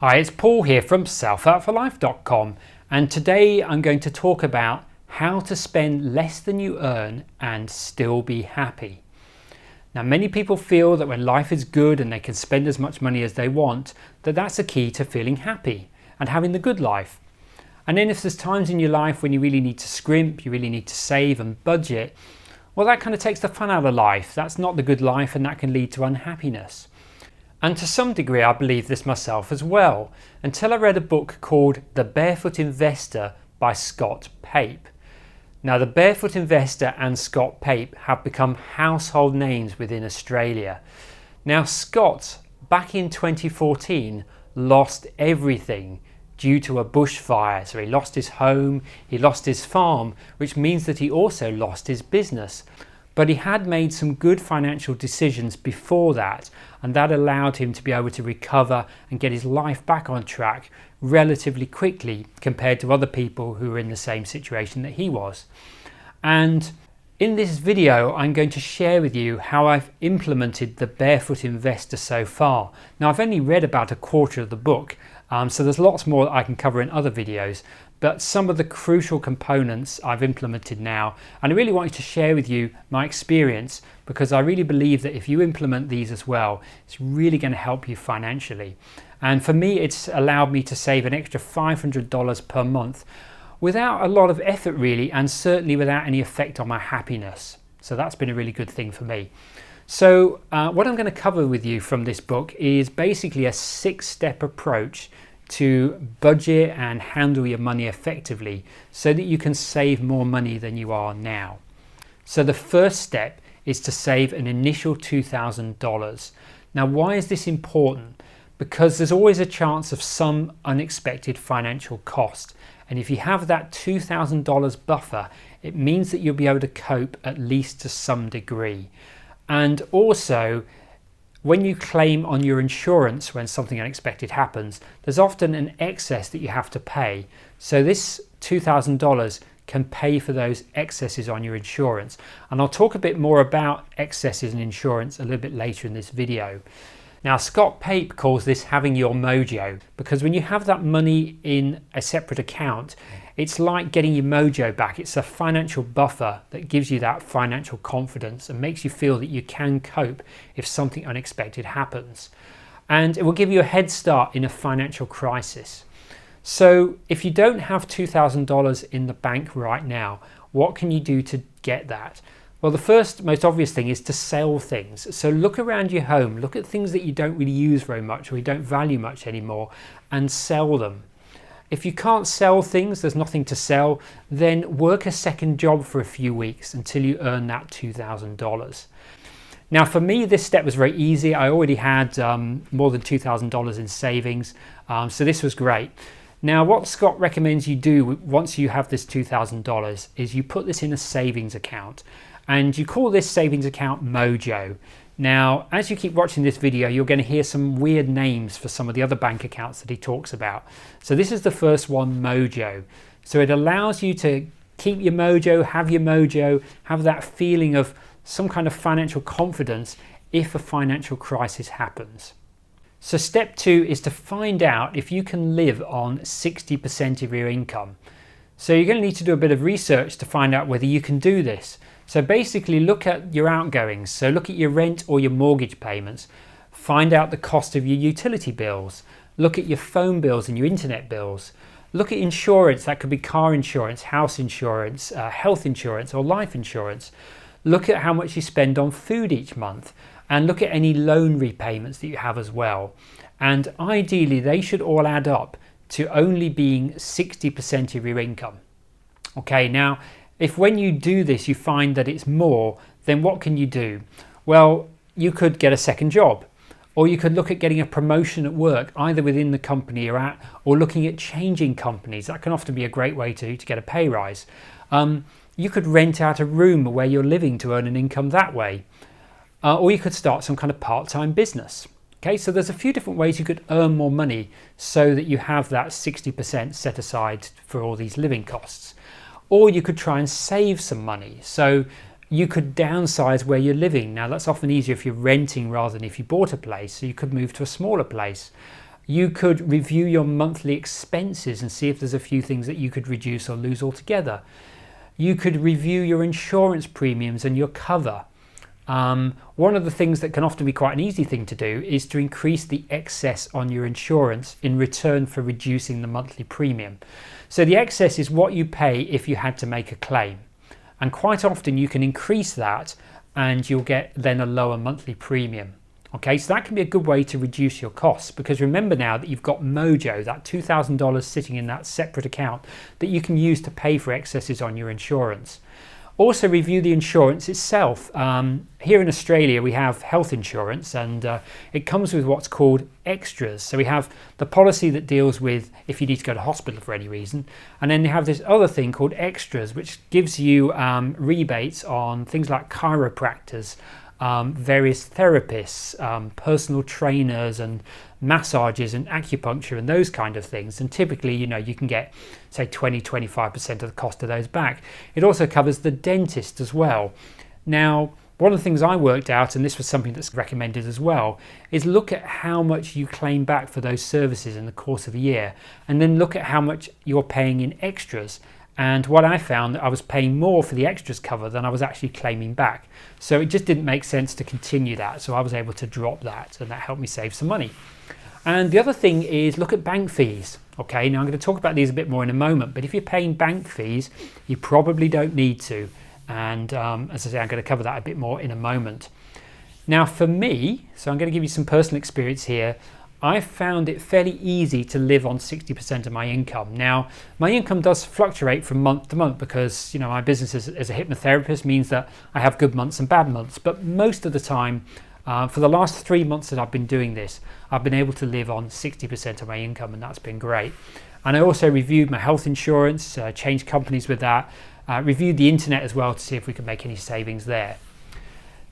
Hi, it's Paul here from selfoutforlife.com, and today I'm going to talk about how to spend less than you earn and still be happy. Now, many people feel that when life is good and they can spend as much money as they want, that's a key to feeling happy and having the good life. And then if there's times in your life when you really need to scrimp, you really need to save and budget, well, that kind of takes the fun out of life. That's not the good life, and that can lead to unhappiness. And to some degree I believe this myself as well, until I read a book called The Barefoot Investor by Scott Pape. Now, The Barefoot Investor and Scott Pape have become household names within Australia. Now, Scott, back in 2014, lost everything due to a bushfire. So he lost his home, he lost his farm, which means that he also lost his business. But he had made some good financial decisions before that, and that allowed him to be able to recover and get his life back on track relatively quickly compared to other people who were in the same situation that he was. And in this video, I'm going to share with you how I've implemented the Barefoot Investor so far. Now, I've only read about a quarter of the book, so there's lots more that I can cover in other videos, but some of the crucial components I've implemented now, and I really wanted to share with you my experience, because I really believe that if you implement these as well, it's really going to help you financially. And for me, it's allowed me to save an extra $500 per month without a lot of effort really, and certainly without any effect on my happiness. So that's been a really good thing for me. So what I'm going to cover with you from this book is basically a 6-step approach to budget and handle your money effectively so that you can save more money than you are now. So the first step is to save an initial $2,000. Now, why is this important? Because there's always a chance of some unexpected financial cost. And if you have that $2,000 buffer, it means that you'll be able to cope at least to some degree. And also, when you claim on your insurance when something unexpected happens, there's often an excess that you have to pay. So this $2,000 can pay for those excesses on your insurance. And I'll talk a bit more about excesses and insurance a little bit later in this video. Now, Scott Pape calls this having your mojo, because when you have that money in a separate account, it's like getting your mojo back. It's a financial buffer that gives you that financial confidence and makes you feel that you can cope if something unexpected happens. And it will give you a head start in a financial crisis. So if you don't have $2,000 in the bank right now, what can you do to get that? Well, the first most obvious thing is to sell things. So look around your home, look at things that you don't really use very much or you don't value much anymore, and sell them. If you can't sell things, there's nothing to sell, then work a second job for a few weeks until you earn that $2,000. Now, for me, this step was very easy. I already had more than $2,000 in savings, so this was great. Now, what Scott recommends you do once you have this $2,000 is you put this in a savings account, and you call this savings account Mojo. Now, as you keep watching this video, you're going to hear some weird names for some of the other bank accounts that he talks about. So this is the first one, Mojo. So it allows you to keep your mojo, have that feeling of some kind of financial confidence if a financial crisis happens. So step 2 is to find out if you can live on 60% of your income. So you're going to need to do a bit of research to find out whether you can do this. So basically look at your outgoings. So look at your rent or your mortgage payments. Find out the cost of your utility bills. Look at your phone bills and your internet bills. Look at insurance. That could be car insurance, house insurance, health insurance or life insurance. Look at how much you spend on food each month, and look at any loan repayments that you have as well. And ideally they should all add up to only being 60% of your income. Okay, now if when you do this you find that it's more, then what can you do? Well, you could get a second job, or you could look at getting a promotion at work, either within the company you're at, or looking at changing companies. That can often be a great way to get a pay rise. You could rent out a room where you're living to earn an income that way, or you could start some kind of part-time business. Okay, so there's a few different ways you could earn more money so that you have that 60% set aside for all these living costs. Or you could try and save some money. So you could downsize where you're living. Now, that's often easier if you're renting rather than if you bought a place. So you could move to a smaller place. You could review your monthly expenses and see if there's a few things that you could reduce or lose altogether. You could review your insurance premiums and your cover. One of the things that can often be quite an easy thing to do is to increase the excess on your insurance in return for reducing the monthly premium. So the excess is what you pay if you had to make a claim. And quite often you can increase that and you'll get then a lower monthly premium. Okay, so that can be a good way to reduce your costs, because remember now that you've got Mojo, that $2,000 sitting in that separate account that you can use to pay for excesses on your insurance. Also review the insurance itself. Here in Australia we have health insurance, and it comes with what's called extras. So we have the policy that deals with if you need to go to hospital for any reason, and then you have this other thing called extras, which gives you rebates on things like chiropractors, various therapists, personal trainers and massages and acupuncture and those kind of things. And typically, you can get say 20-25% of the cost of those back. It also covers the dentist as well. Now, one of the things I worked out, and this was something that's recommended as well, is look at how much you claim back for those services in the course of a year, and then look at how much you're paying in extras. And what I found, I was paying more for the extras cover than I was actually claiming back. So it just didn't make sense to continue that. So I was able to drop that, and that helped me save some money. And the other thing is look at bank fees. Okay, now I'm going to talk about these a bit more in a moment, but if you're paying bank fees, you probably don't need to. And as I say, I'm going to cover that a bit more in a moment. Now for me, so I'm going to give you some personal experience here. I found it fairly easy to live on 60% of my income. Now, my income does fluctuate from month to month because, my business as a hypnotherapist means that I have good months and bad months. But most of the time, for the last 3 months that I've been doing this, I've been able to live on 60% of my income, and that's been great. And I also reviewed my health insurance, changed companies with that, reviewed the internet as well to see if we could make any savings there.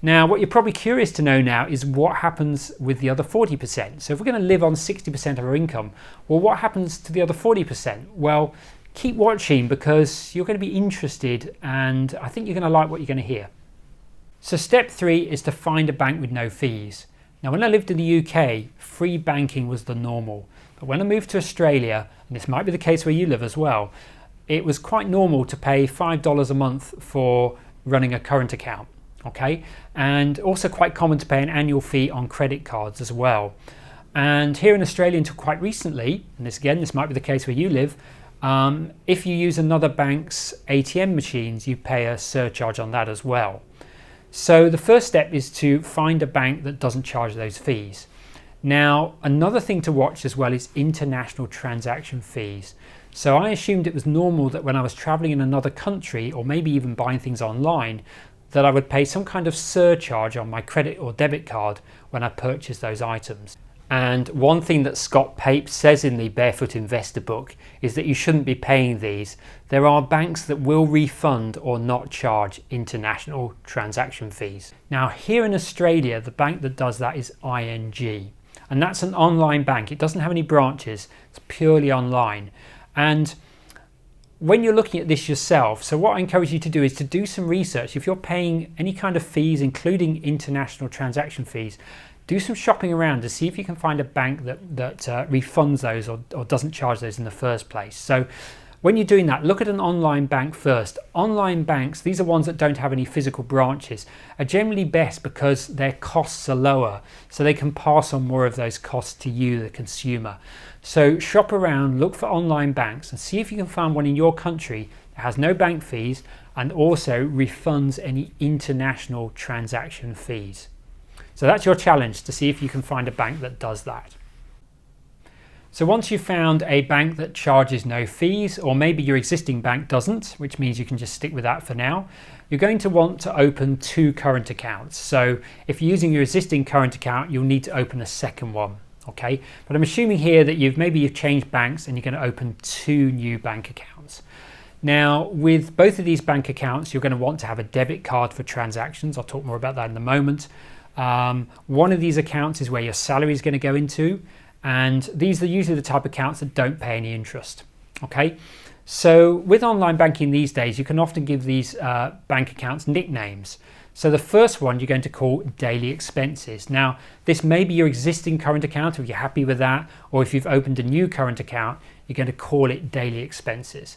Now, what you're probably curious to know now is what happens with the other 40%. So if we're going to live on 60% of our income, well, what happens to the other 40%? Well, keep watching because you're going to be interested, and I think you're going to like what you're going to hear. So step 3 is to find a bank with no fees. Now, when I lived in the UK, free banking was the normal. But when I moved to Australia, and this might be the case where you live as well, it was quite normal to pay $5 a month for running a current account. Okay, and also quite common to pay an annual fee on credit cards as well. And here in Australia until quite recently, and this might be the case where you live, if you use another bank's ATM machines, you pay a surcharge on that as well. So the first step is to find a bank that doesn't charge those fees. Now, another thing to watch as well is international transaction fees. So I assumed it was normal that when I was traveling in another country, or maybe even buying things online, that I would pay some kind of surcharge on my credit or debit card when I purchase those items. And one thing that Scott Pape says in the Barefoot Investor book is that you shouldn't be paying these. There are banks that will refund or not charge international transaction fees. Now here in Australia, the bank that does that is ING. And that's an online bank. It doesn't have any branches. It's purely online. And when you're looking at this yourself, so what I encourage you to do is to do some research. If you're paying any kind of fees, including international transaction fees, do some shopping around to see if you can find a bank that refunds those or doesn't charge those in the first place. So when you're doing that, look at an online bank first. Online banks, these are ones that don't have any physical branches, are generally best because their costs are lower, so they can pass on more of those costs to you, the consumer. So shop around, look for online banks and see if you can find one in your country that has no bank fees and also refunds any international transaction fees. So that's your challenge, to see if you can find a bank that does that. So once you've found a bank that charges no fees, or maybe your existing bank doesn't, which means you can just stick with that for now, you're going to want to open 2 current accounts. So if you're using your existing current account, you'll need to open a second one. Okay, but I'm assuming here that you've changed banks and you're going to open 2 new bank accounts. Now, with both of these bank accounts, you're going to want to have a debit card for transactions. I'll talk more about that in a moment. One of these accounts is where your salary is going to go into, and these are usually the type of accounts that don't pay any interest. Okay, so with online banking these days, you can often give these bank accounts nicknames. So the first one you're going to call daily expenses. Now, this may be your existing current account if you're happy with that, or if you've opened a new current account, you're going to call it daily expenses.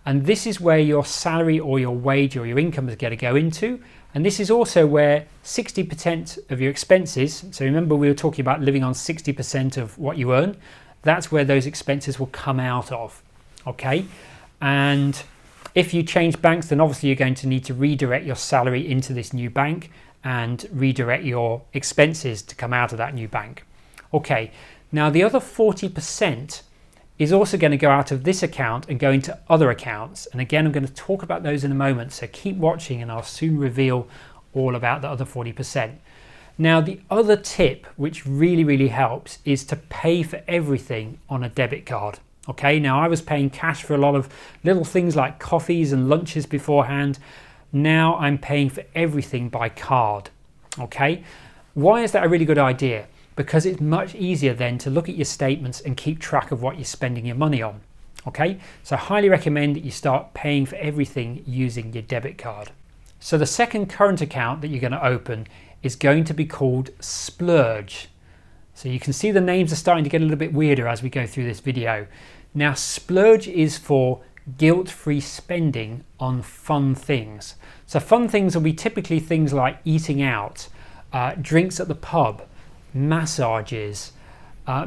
And this is where your salary or your wage or your income is going to go into. And this is also where 60% of your expenses, so remember we were talking about living on 60% of what you earn, that's where those expenses will come out of, okay? And if you change banks, then obviously you're going to need to redirect your salary into this new bank and redirect your expenses to come out of that new bank. Okay, now the other 40% is also going to go out of this account and go into other accounts. And again, I'm going to talk about those in a moment, so keep watching and I'll soon reveal all about the other 40%. Now, the other tip, which really helps, is to pay for everything on a debit card. Okay, now I was paying cash for a lot of little things like coffees and lunches beforehand. Now I'm paying for everything by card. Okay, why is that a really good idea? Because it's much easier then to look at your statements and keep track of what you're spending your money on. Okay, so I highly recommend that you start paying for everything using your debit card. So the second current account that you're going to open is going to be called Splurge. So you can see the names are starting to get a little bit weirder as we go through this video. Now, Splurge is for guilt-free spending on fun things. So fun things will be typically things like eating out, drinks at the pub, massages,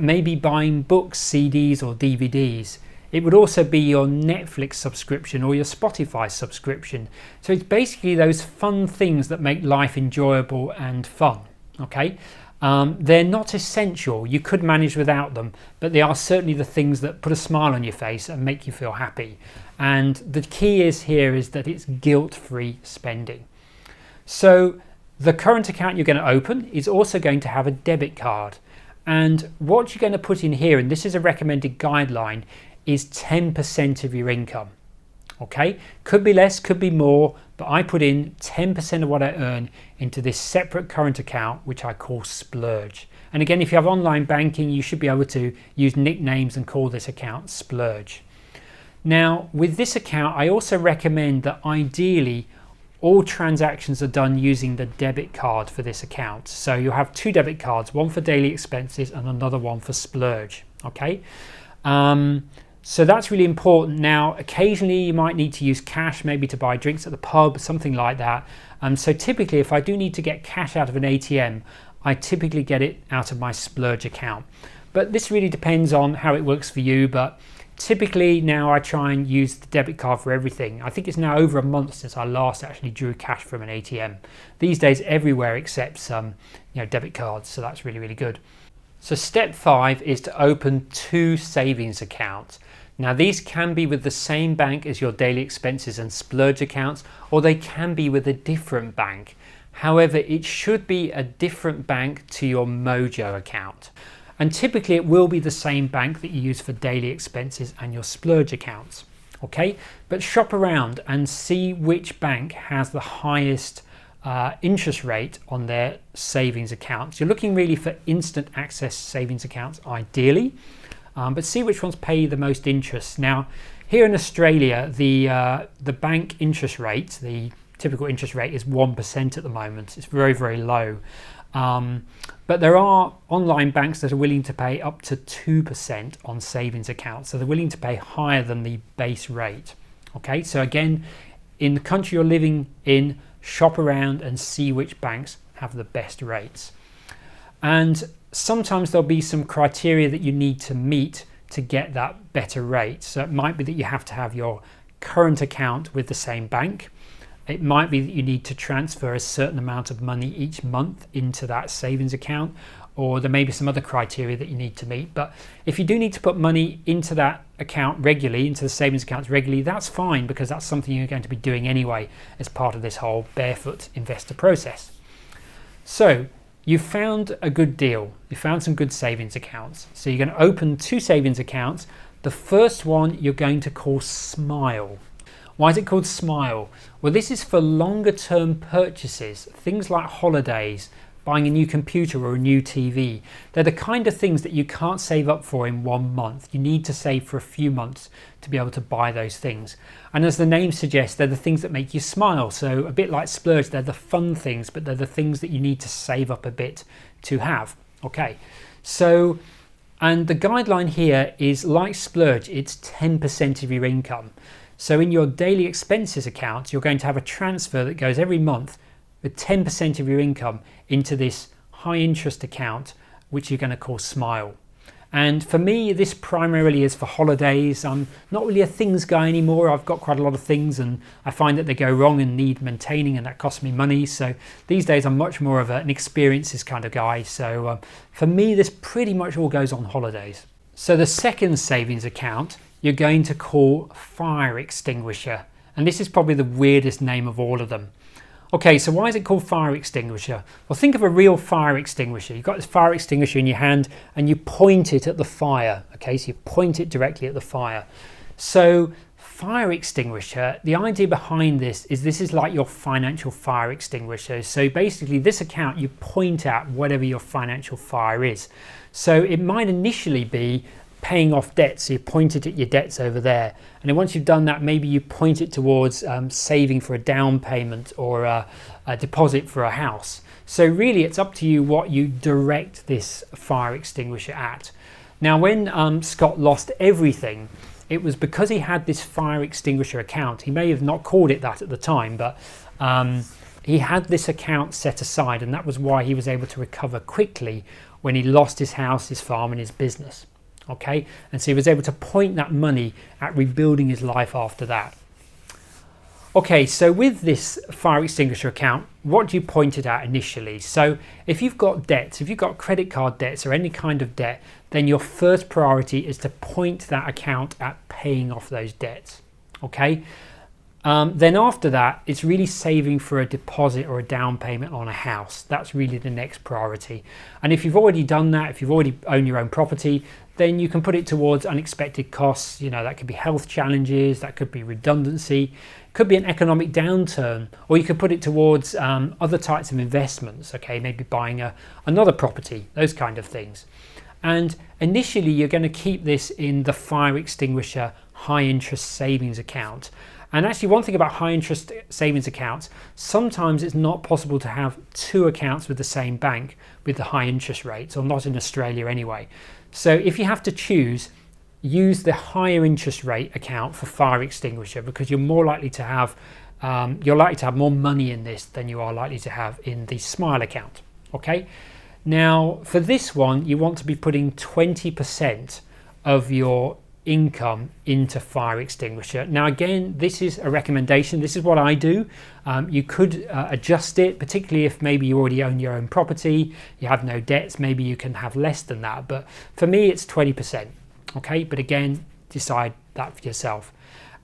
maybe buying books, CDs or DVDs. It would also be your Netflix subscription or your Spotify subscription. So it's basically those fun things that make life enjoyable and fun, okay? They're not essential, you could manage without them, but they are certainly the things that put a smile on your face and make you feel happy. And the key here is that it's guilt-free spending. So the current account you're going to open is also going to have a debit card. And what you're going to put in here, and this is a recommended guideline, is 10% of your income. Okay, could be less, could be more, but I put in 10% of what I earn into this separate current account, which I call Splurge. And again, if you have online banking, you should be able to use nicknames and call this account Splurge. Now, with this account, I also recommend that ideally all transactions are done using the debit card for this account. So you'll have two debit cards, one for daily expenses and another one for Splurge. Okay. So that's really important. Now, occasionally you might need to use cash, maybe to buy drinks at the pub, something like that. So typically, if I do need to get cash out of an ATM, I typically get it out of my Splurge account. But this really depends on how it works for you. But typically now I try and use the debit card for everything. I think it's now over a month since I last actually drew cash from an ATM. These days, everywhere accepts debit cards, so that's really good. So step 5 is to open 2 savings accounts. Now, these can be with the same bank as your daily expenses and Splurge accounts, or they can be with a different bank. However, it should be a different bank to your Mojo account. And typically it will be the same bank that you use for daily expenses and your Splurge accounts. Okay, but shop around and see which bank has the highest interest rate on their savings accounts. You're looking really for instant access savings accounts ideally, but see which ones pay the most interest. Now, here in Australia, the bank interest rate, the typical interest rate is 1% at the moment. It's very low. But there are online banks that are willing to pay up to 2% on savings accounts. So they're willing to pay higher than the base rate. Okay, so again, in the country you're living in, shop around and see which banks have the best rates. And sometimes there'll be some criteria that you need to meet to get that better rate. So it might be that you have to have your current account with the same bank. It might be that you need to transfer a certain amount of money each month into that savings account, or there may be some other criteria that you need to meet. But if you do need to put money into that account regularly, into the savings accounts regularly, that's fine, because that's something you're going to be doing anyway as part of this whole Barefoot Investor process. So you've found a good deal. You found some good savings accounts. So you're going to open 2 savings accounts. The first one you're going to call Smile. Why is it called Smile? Well, this is for longer term purchases, things like holidays, buying a new computer or a new TV. They're the kind of things that you can't save up for in 1 month. You need to save for a few months to be able to buy those things. And as the name suggests, they're the things that make you smile. So a bit like splurge, they're the fun things, but they're the things that you need to save up a bit to have. Okay, so, and the guideline here is like splurge, it's 10% of your income. So in your daily expenses account, you're going to have a transfer that goes every month with 10% of your income into this high interest account, which you're going to call Smile. And for me, this primarily is for holidays. I'm not really a things guy anymore. I've got quite a lot of things and I find that they go wrong and need maintaining, and that costs me money. So these days I'm much more of an experiences kind of guy. So for me, this pretty much all goes on holidays. So the second savings account you're going to call Fire Extinguisher. And this is probably the weirdest name of all of them. Okay, so why is it called fire extinguisher? Well, think of a real fire extinguisher. You've got this fire extinguisher in your hand and you point it at the fire. Okay, so you point it directly at the fire. So fire extinguisher, the idea behind this is like your financial fire extinguisher. So basically this account, you point at whatever your financial fire is. So it might initially be paying off debts, so you point it at your debts over there, and then once you've done that, maybe you point it towards saving for a down payment or a deposit for a house. So really it's up to you what you direct this fire extinguisher at. Now when Scott lost everything, it was because he had this fire extinguisher account. He may have not called it that at the time, but he had this account set aside, and that was why he was able to recover quickly when he lost his house, his farm and his business. Okay, and so he was able to point that money at rebuilding his life after that. Okay, so with this fire extinguisher account, what do you point it at initially? So if you've got debts, if you've got credit card debts or any kind of debt, then your first priority is to point that account at paying off those debts. Okay, then after that, it's really saving for a deposit or a down payment on a house. That's really the next priority. And if you've already done that, if you've already owned your own property, then you can put it towards unexpected costs. You know, that could be health challenges, that could be redundancy, could be an economic downturn, or you could put it towards other types of investments. Okay, maybe buying another property, those kind of things. And initially, you're going to keep this in the fire extinguisher high interest savings account. And actually, one thing about high interest savings accounts, sometimes it's not possible to have two accounts with the same bank with the high interest rates, or not in Australia anyway. So if you have to choose, use the higher interest rate account for fire extinguisher, because you're more likely to have more money in this than you are likely to have in the Smile account. Okay. Now for this one, you want to be putting 20% of your income into fire extinguisher. Now again, this is a recommendation. This is what I do. You could adjust it, particularly if maybe you already own your own property, you have no debts, maybe you can have less than that, but for me it's 20%. Okay, but again, decide that for yourself.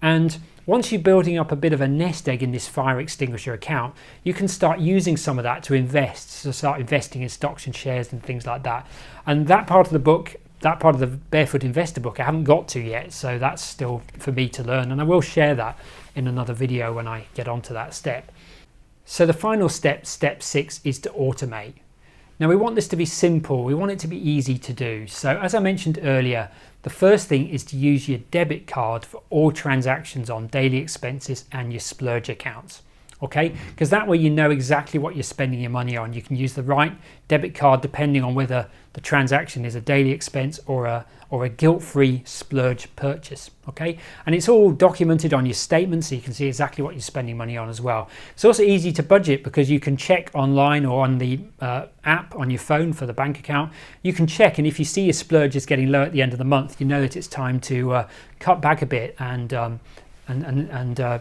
And once you're building up a bit of a nest egg in this fire extinguisher account, you can start using some of that to invest, so start investing in stocks and shares and things like that. And that part of the book, that part of the Barefoot Investor book, I haven't got to yet, so that's still for me to learn, and I will share that in another video when I get onto that step. So the final step, step 6, is to automate. Now we want this to be simple, we want it to be easy to do. So as I mentioned earlier, the first thing is to use your debit card for all transactions on daily expenses and your splurge accounts. Okay, because that way you know exactly what you're spending your money on. You can use the right debit card depending on whether the transaction is a daily expense or a guilt-free splurge purchase. Okay, and it's all documented on your statement, so you can see exactly what you're spending money on as well. It's also easy to budget because you can check online or on the app on your phone for the bank account. You can check, and if you see your splurge is getting low at the end of the month, you know that it's time to cut back a bit and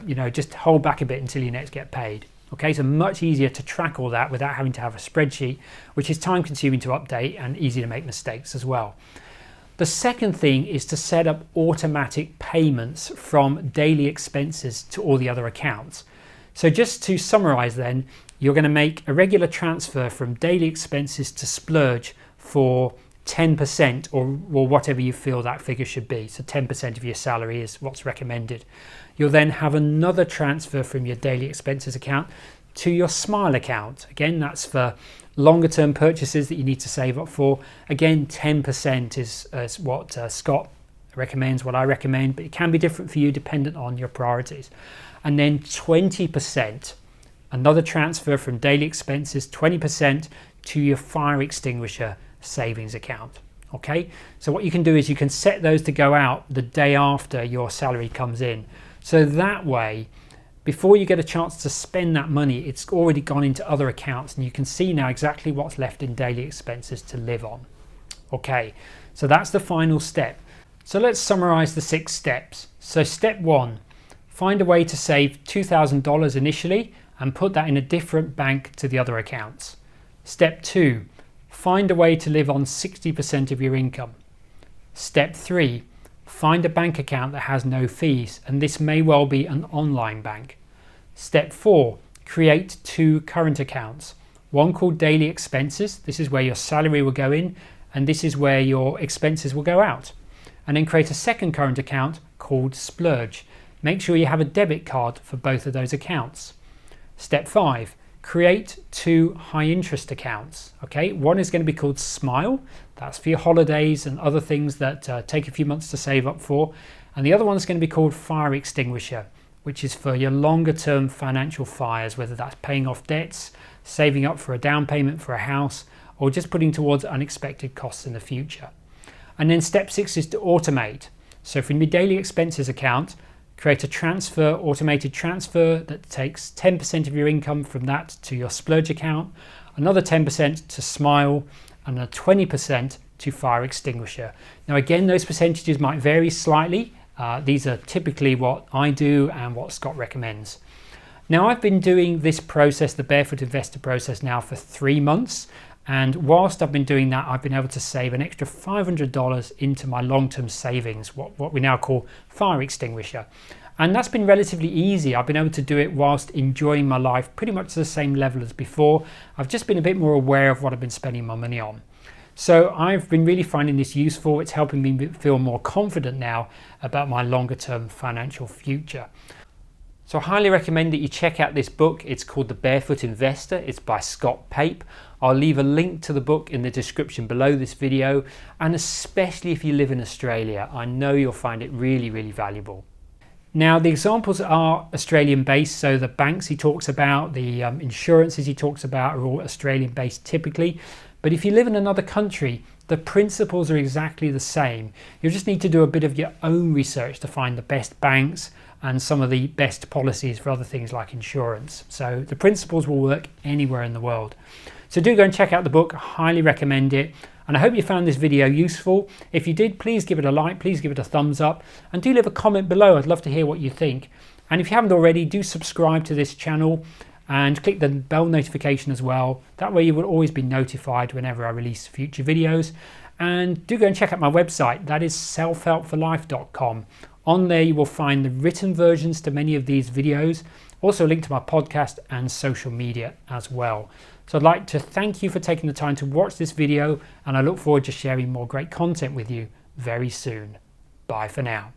you know, just hold back a bit until you next get paid. Okay, so much easier to track all that without having to have a spreadsheet, which is time consuming to update and easy to make mistakes as well. The second thing is to set up automatic payments from daily expenses to all the other accounts. So just to summarize then, you're going to make a regular transfer from daily expenses to splurge for 10% or whatever you feel that figure should be. So 10% of your salary is what's recommended. You'll then have another transfer from your daily expenses account to your Smile account. Again, that's for Longer term purchases that you need to save up for, again, 10% is what Scott recommends, what I recommend, but it can be different for you dependent on your priorities. And then 20%, another transfer from daily expenses, 20% to your fire extinguisher savings account. Okay, so what you can do is you can set those to go out the day after your salary comes in. So that way, before you get a chance to spend that money, it's already gone into other accounts and you can see now exactly what's left in daily expenses to live on. Okay, so that's the final step. So let's summarize the 6 steps. So step 1, find a way to save $2,000 initially and put that in a different bank to the other accounts. Step 2, find a way to live on 60% of your income. Step 3, find a bank account that has no fees, and this may well be an online bank. Step 4, create 2 current accounts. One called daily expenses, this is where your salary will go in, and this is where your expenses will go out. And then create a second current account called splurge. Make sure you have a debit card for both of those accounts. Step 5, create 2 high interest accounts. Okay, one is going to be called Smile, that's for your holidays and other things that take a few months to save up for, and the other one is going to be called Fire Extinguisher, which is for your longer term financial fires, whether that's paying off debts, saving up for a down payment for a house, or just putting towards unexpected costs in the future. And then step 6 is to automate. So from your daily expenses account, create a transfer, automated transfer that takes 10% of your income from that to your splurge account, another 10% to Smile, and a 20% to fire extinguisher. Now again, those percentages might vary slightly. These are typically what I do and what Scott recommends. Now I've been doing this process, the Barefoot Investor process, now for 3 months. And whilst I've been doing that, I've been able to save an extra $500 into my long-term savings, what we now call fire extinguisher. And that's been relatively easy. I've been able to do it whilst enjoying my life pretty much to the same level as before. I've just been a bit more aware of what I've been spending my money on. So I've been really finding this useful. It's helping me feel more confident now about my longer term financial future. So I highly recommend that you check out this book. It's called The Barefoot Investor. It's by Scott Pape. I'll leave a link to the book in the description below this video, and especially if you live in Australia, I know you'll find it really, really valuable. Now the examples are Australian based, so the banks he talks about, the insurances he talks about are all Australian based typically, but if you live in another country, the principles are exactly the same. You just need to do a bit of your own research to find the best banks and some of the best policies for other things like insurance. So the principles will work anywhere in the world. So do go and check out the book, I highly recommend it. And I hope you found this video useful. If you did, please give it a like, please give it a thumbs up, and do leave a comment below. I'd love to hear what you think. And if you haven't already, do subscribe to this channel and click the bell notification as well. That way you will always be notified whenever I release future videos. And do go and check out my website, that is selfhelpforlife.com. On there you will find the written versions to many of these videos, also a link to my podcast and social media as well. So I'd like to thank you for taking the time to watch this video, and I look forward to sharing more great content with you very soon. Bye for now.